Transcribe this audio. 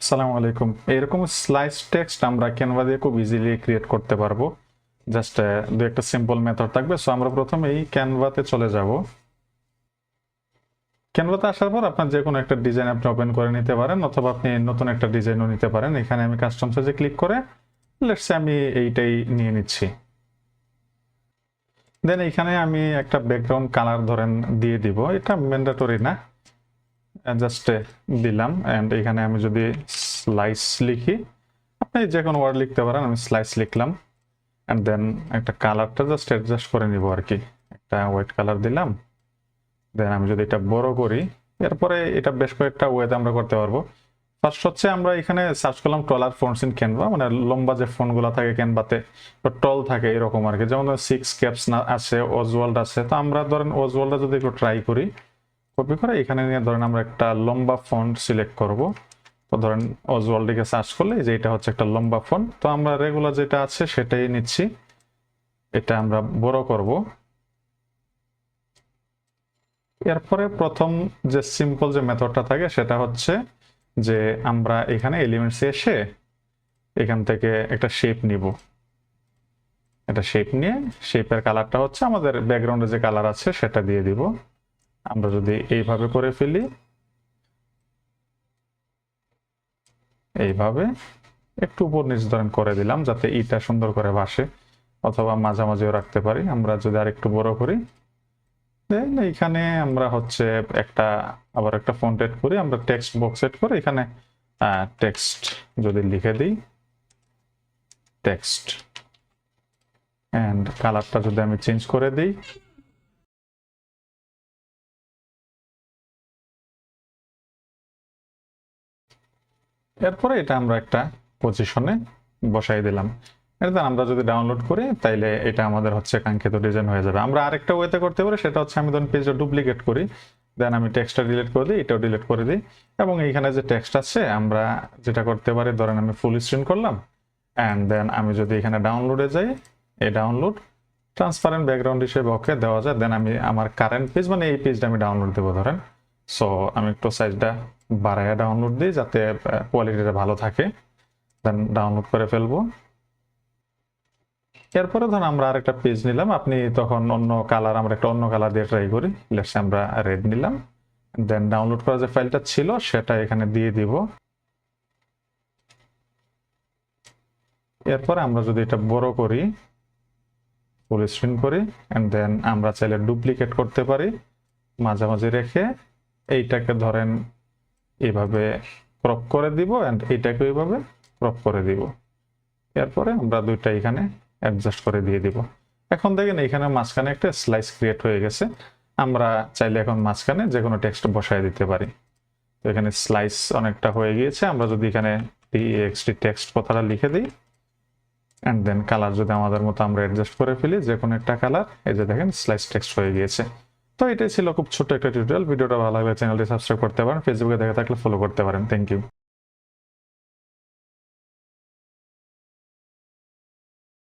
আসসালামু আলাইকুম। এরকম স্লাইস টেক্সট আমরা ক্যানভা দিয়ে খুব ইজিলি ক্রিয়েট করতে পারবো। জাস্ট দু একটা সিম্পল মেথড থাকবে। সো আমরা প্রথমে এই ক্যানভাতে চলে যাব। ক্যানভাতে আসার পর আপনার যে কোনো একটা ডিজাইন আপনি ওপেন করে নিতে পারেন, অথবা আপনি নতুন একটা ডিজাইনও নিতে পারেন। এখানে আমি কাস্টম সাইজে ক্লিক করে লেটস সে আমি এইটাই নিয়ে নিচ্ছি। দেন এখানে আমি একটা ব্যাকগ্রাউন্ড কালার ধরেন দিয়ে দিব। এটা ম্যান্ডেটরি না, জাস্ট দিলাম। অ্যান্ড এখানে আমি যদি স্লাইস লিখি, আপনি যে কোনো ওয়ার্ড লিখতে পারেন, আমি স্লাইস লিখলাম। অ্যান্ড দেন একটা কালারটা জাস্ট অ্যাডজাস্ট করে নিব আর কি। একটা হোয়াইট কালার দিলাম। দেন আমি যদি এটা বড় করি, এরপরে এটা বেশ কয়েকটা ওয়েতে আমরা করতে পারবো। ফার্স্ট হচ্ছে আমরা এখানে সার্চ করলাম টলার ফন্টস ইন ক্যানভা, মানে লম্বা যে ফন্টগুলো থাকে ক্যানভাতে টল থাকে এরকম আর কি। যেমন 6 ক্যাপস আছে, ওজওয়াল্ড আছে। তো আমরা ধরেন ওজওয়াল্ডটা যদি একটু ট্রাই করি, কপি করে এখানে নিয়ে ধরেন আমরা একটা লম্বা ফন্ট সিলেক্ট করব। তো ধরেন ওজওয়াল্ডকে সার্চ করলে যে এটা হচ্ছে একটা লম্বা ফন্ট। তো আমরা রেগুলার যেটা আছে সেটাই নিচ্ছি। এটা আমরা বড় করব। এরপরে প্রথম যে সিম্পল যে মেথডটা থাকে সেটা হচ্ছে যে আমরা এখানে এলিমেন্টসে এসে এখান থেকে একটা শেপ নিব। এটা শেপ নিয়ে শেপের কালারটা হচ্ছে আমাদের ব্যাকগ্রাউন্ডে যে কালার আছে সেটা দিয়ে দিব। আমরা যদি এইভাবে করে ফেলি, এইভাবে একটু উপর নিচ ধরেন করে দিলাম যাতে ইটা সুন্দর করে ভাসে, অথবা মাঝামাঝিও রাখতে পারি। আমরা যদি আরেকটু বড় করি, দেন এইখানে আমরা হচ্ছে একটা আবার একটা ফন্ট এড করি। আমরা টেক্সট বক্স এড করে এখানে টেক্সট যদি লিখে দিই, টেক্সট, এন্ড কালারটা যদি আমি চেঞ্জ করে দিই, এরপরে এটা আমরা একটা পজিশনে বসাই দিলাম। এটা আমরা যদি ডাউনলোড করি তাইলে এটা আমাদের হচ্ছে কাঙ্ক্ষিত ডিজাইন হয়ে যাবে। আমরা আরেকটা ওয়েতে করতে পারি, সেটা হচ্ছে আমি ধরুন পেজটা ডুপ্লিকেট করি, দেন আমি টেক্সটটা ডিলিট করে দিই, এটাও ডিলিট করে দিই। এবং এইখানে যে টেক্সট আছে আমরা যেটা করতে পারি, ধরেন আমি ফুল স্ক্রিন করলাম, অ্যান্ড দেন আমি যদি এখানে ডাউনলোডে যাই, এই ডাউনলোড ট্রান্সপারেন্ট ব্যাকগ্রাউন্ড হিসেবে ওকে দেওয়া যায়। দেন আমি আমার কারেন্ট পেজ, মানে এই পেজটা আমি ডাউনলোড দেবো ধরেন। সো আমি একটু সাইজটা বাড়াইয়া ডাউনলোড দিই যাতে কোয়ালিটিটা ভালো থাকে। দেন ডাউনলোড করে ফেলবো। এরপরে ধরুন আমরা আরেকটা পেজ নিলাম, আপনি তখন অন্য কালার, আমরা একটা অন্য কালার দিয়ে ট্রাই করি। লেটস আমরা রেড নিলাম। দেন ডাউনলোড করা যে ফাইলটা ছিল সেটা এখানে দিয়ে দিব। এরপরে আমরা যদি এটা বড় করি, ফুল স্ক্রিন করি, এন্ড দেন আমরা চাইলে ডুপ্লিকেট করতে পারি, মাঝামাঝি রেখে এইটাকে ধরেন এইভাবে ক্রপ করে দিব, এন্ড এইটাকে এইভাবে ক্রপ করে দিব। এরপরে আমরা দুইটা এখানে অ্যাডজাস্ট করে দিয়ে দিব। এখন দেখেন এখানে মাঝখানে একটা স্লাইস ক্রিয়েট হয়ে গেছে। আমরা চাইলে এখন মাঝখানে যে কোনো টেক্সট বসায় দিতে পারি। তো এখানে স্লাইস অনেকটা হয়ে গিয়েছে। আমরা যদি এখানে txt টেক্সট কথাটা লিখে দিই, অ্যান্ড দেন কালার যদি আমাদের মতো আমরা অ্যাডজাস্ট করে ফেলি, যে কোনো একটা কালার, এই যে দেখেন স্লাইস টেক্সট হয়ে গিয়েছে। তো এটাই ছিল খুব ছোট একটা টিউটোরিয়াল। ভিডিওটা ভালো লাগলে চ্যানেলটি সাবস্ক্রাইব করতে পারেন, ফেসবুকে দেখে থাকলে ফলো করতে পারেন। Thank you.